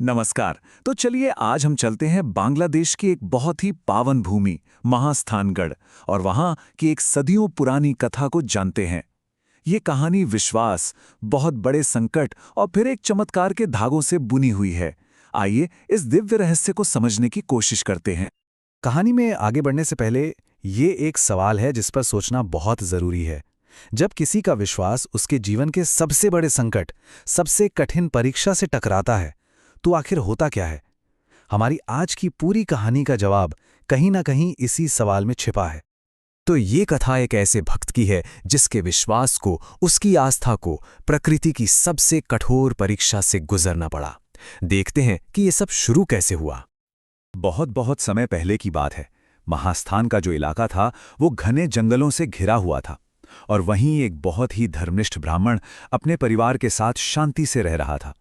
नमस्कार। तो चलिए आज हम चलते हैं बांग्लादेश की एक बहुत ही पावन भूमि महास्थानगढ़ और वहां की एक सदियों पुरानी कथा को जानते हैं। ये कहानी विश्वास, बहुत बड़े संकट और फिर एक चमत्कार के धागों से बुनी हुई है। आइए इस दिव्य रहस्य को समझने की कोशिश करते हैं। कहानी में आगे बढ़ने से पहले ये एक सवाल है जिस पर सोचना बहुत जरूरी है। जब किसी का विश्वास उसके जीवन के सबसे बड़े संकट, सबसे कठिन परीक्षा से टकराता है, तो आखिर होता क्या है? हमारी आज की पूरी कहानी का जवाब कहीं ना कहीं इसी सवाल में छिपा है। तो ये कथा एक ऐसे भक्त की है जिसके विश्वास को, उसकी आस्था को प्रकृति की सबसे कठोर परीक्षा से गुजरना पड़ा। देखते हैं कि ये सब शुरू कैसे हुआ। बहुत बहुत समय पहले की बात है। महास्थान का जो इलाका था वो घने जंगलों से घिरा हुआ था और वहीं एक बहुत ही धर्मनिष्ठ ब्राह्मण अपने परिवार के साथ शांति से रह रहा था।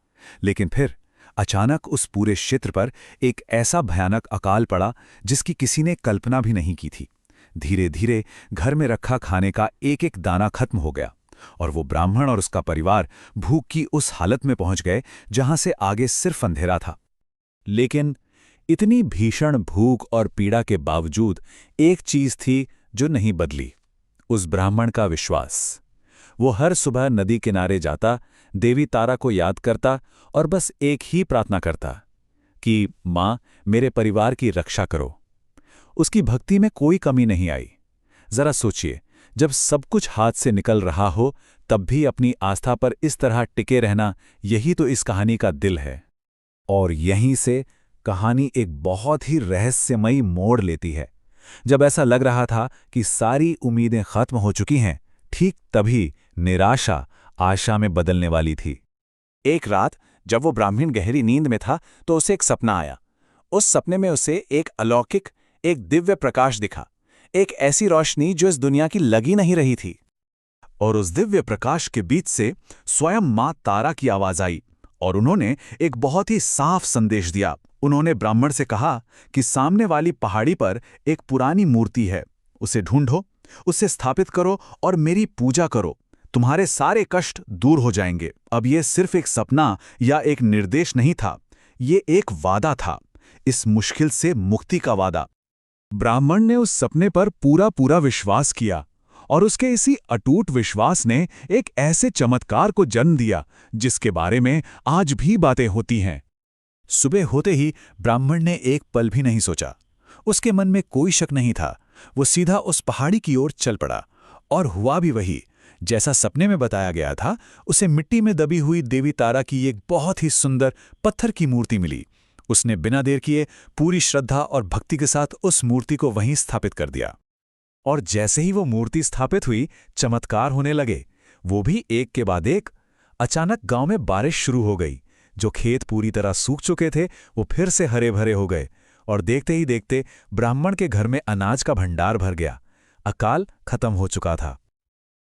लेकिन फिर अचानक उस पूरे क्षेत्र पर एक ऐसा भयानक अकाल पड़ा जिसकी किसी ने कल्पना भी नहीं की थी। धीरे धीरे घर में रखा खाने का एक एक दाना खत्म हो गया और वो ब्राह्मण और उसका परिवार भूख की उस हालत में पहुंच गए जहां से आगे सिर्फ अंधेरा था। लेकिन इतनी भीषण भूख और पीड़ा के बावजूद एक चीज थी जो नहीं बदली, उस ब्राह्मण का विश्वास। वो हर सुबह नदी किनारे जाता, देवी तारा को याद करता और बस एक ही प्रार्थना करता कि माँ, मेरे परिवार की रक्षा करो। उसकी भक्ति में कोई कमी नहीं आई। जरा सोचिए, जब सब कुछ हाथ से निकल रहा हो तब भी अपनी आस्था पर इस तरह टिके रहना, यही तो इस कहानी का दिल है। और यहीं से कहानी एक बहुत ही रहस्यमयी मोड़ लेती है। जब ऐसा लग रहा था कि सारी उम्मीदें खत्म हो चुकी हैं, ठीक तभी निराशा आशा में बदलने वाली थी। एक रात जब वो ब्राह्मण गहरी नींद में था तो उसे एक सपना आया। उस सपने में उसे एक अलौकिक, एक दिव्य प्रकाश दिखा, एक ऐसी रोशनी जो इस दुनिया की लगी नहीं रही थी। और उस दिव्य प्रकाश के बीच से स्वयं मां तारा की आवाज आई और उन्होंने एक बहुत ही साफ संदेश दिया। उन्होंने ब्राह्मण से कहा कि सामने वाली पहाड़ी पर एक पुरानी मूर्ति है, उसे ढूंढो, उसे स्थापित करो और मेरी पूजा करो। तुम्हारे सारे कष्ट दूर हो जाएंगे। अब यह सिर्फ एक सपना या एक निर्देश नहीं था, ये एक वादा था, इस मुश्किल से मुक्ति का वादा। ब्राह्मण ने उस सपने पर पूरा पूरा विश्वास किया और उसके इसी अटूट विश्वास ने एक ऐसे चमत्कार को जन्म दिया जिसके बारे में आज भी बातें होती हैं। सुबह होते ही ब्राह्मण ने एक पल भी नहीं सोचा। उसके मन में कोई शक नहीं था। वो सीधा उस पहाड़ी की ओर चल पड़ा और हुआ भी वही जैसा सपने में बताया गया था। उसे मिट्टी में दबी हुई देवी तारा की एक बहुत ही सुंदर पत्थर की मूर्ति मिली। उसने बिना देर किए पूरी श्रद्धा और भक्ति के साथ उस मूर्ति को वहीं स्थापित कर दिया। और जैसे ही वो मूर्ति स्थापित हुई, चमत्कार होने लगे, वो भी एक के बाद एक। अचानक गांव में बारिश शुरू हो गई। जो खेत पूरी तरह सूख चुके थे वो फिर से हरे भरे हो गए और देखते ही देखते ब्राह्मण के घर में अनाज का भंडार भर गया। अकाल खत्म हो चुका था।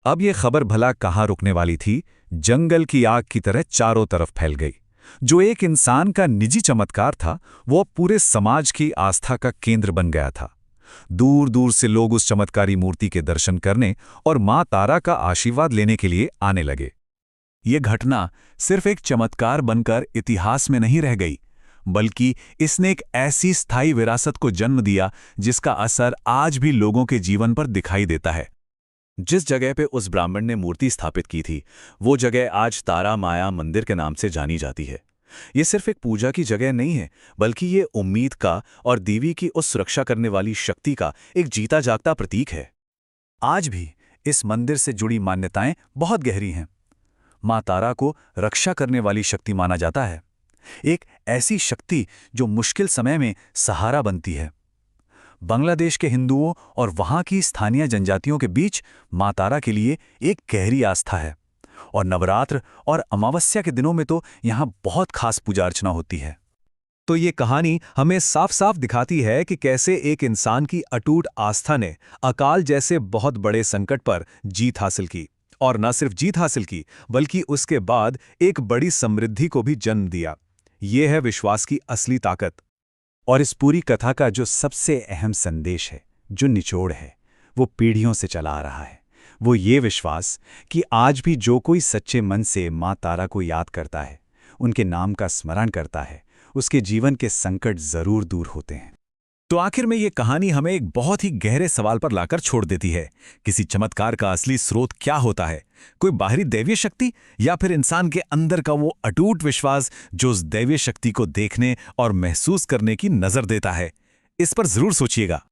अब ये खबर भला कहाँ रुकने वाली थी? जंगल की आग की तरह चारों तरफ फैल गई। जो एक इंसान का निजी चमत्कार था, वो अब पूरे समाज की आस्था का केंद्र बन गया था। दूर दूर से लोग उस चमत्कारी मूर्ति के दर्शन करने और मां तारा का आशीर्वाद लेने के लिए आने लगे। ये घटना सिर्फ एक चमत्कार बनकर इतिहास में नहीं रह गई, बल्कि इसने एक ऐसी स्थायी विरासत को जन्म दिया जिसका असर आज भी लोगों के जीवन पर दिखाई देता है। जिस जगह पे उस ब्राह्मण ने मूर्ति स्थापित की थी, वो जगह आज तारा माया मंदिर के नाम से जानी जाती है। ये सिर्फ एक पूजा की जगह नहीं है, बल्कि ये उम्मीद का और देवी की उस सुरक्षा करने वाली शक्ति का एक जीता जागता प्रतीक है। आज भी इस मंदिर से जुड़ी मान्यताएं बहुत गहरी हैं। मां तारा को रक्षा करने वाली शक्ति माना जाता है, एक ऐसी शक्ति जो मुश्किल समय में सहारा बनती है। बांग्लादेश के हिंदुओं और वहां की स्थानीय जनजातियों के बीच मां तारा के लिए एक गहरी आस्था है और नवरात्र और अमावस्या के दिनों में तो यहां बहुत खास पूजा अर्चना होती है। तो ये कहानी हमें साफ साफ दिखाती है कि कैसे एक इंसान की अटूट आस्था ने अकाल जैसे बहुत बड़े संकट पर जीत हासिल की, और न सिर्फ जीत हासिल की बल्कि उसके बाद एक बड़ी समृद्धि को भी जन्म दिया। ये है विश्वास की असली ताकत। और इस पूरी कथा का जो सबसे अहम संदेश है, जो निचोड़ है, वो पीढ़ियों से चला आ रहा है। वो ये विश्वास कि आज भी जो कोई सच्चे मन से मां तारा को याद करता है, उनके नाम का स्मरण करता है, उसके जीवन के संकट जरूर दूर होते हैं। तो आखिर में ये कहानी हमें एक बहुत ही गहरे सवाल पर लाकर छोड़ देती है। किसी चमत्कार का असली स्रोत क्या होता है? कोई बाहरी दैवीय शक्ति या फिर इंसान के अंदर का वो अटूट विश्वास जो उस दैवीय शक्ति को देखने और महसूस करने की नजर देता है? इस पर जरूर सोचिएगा।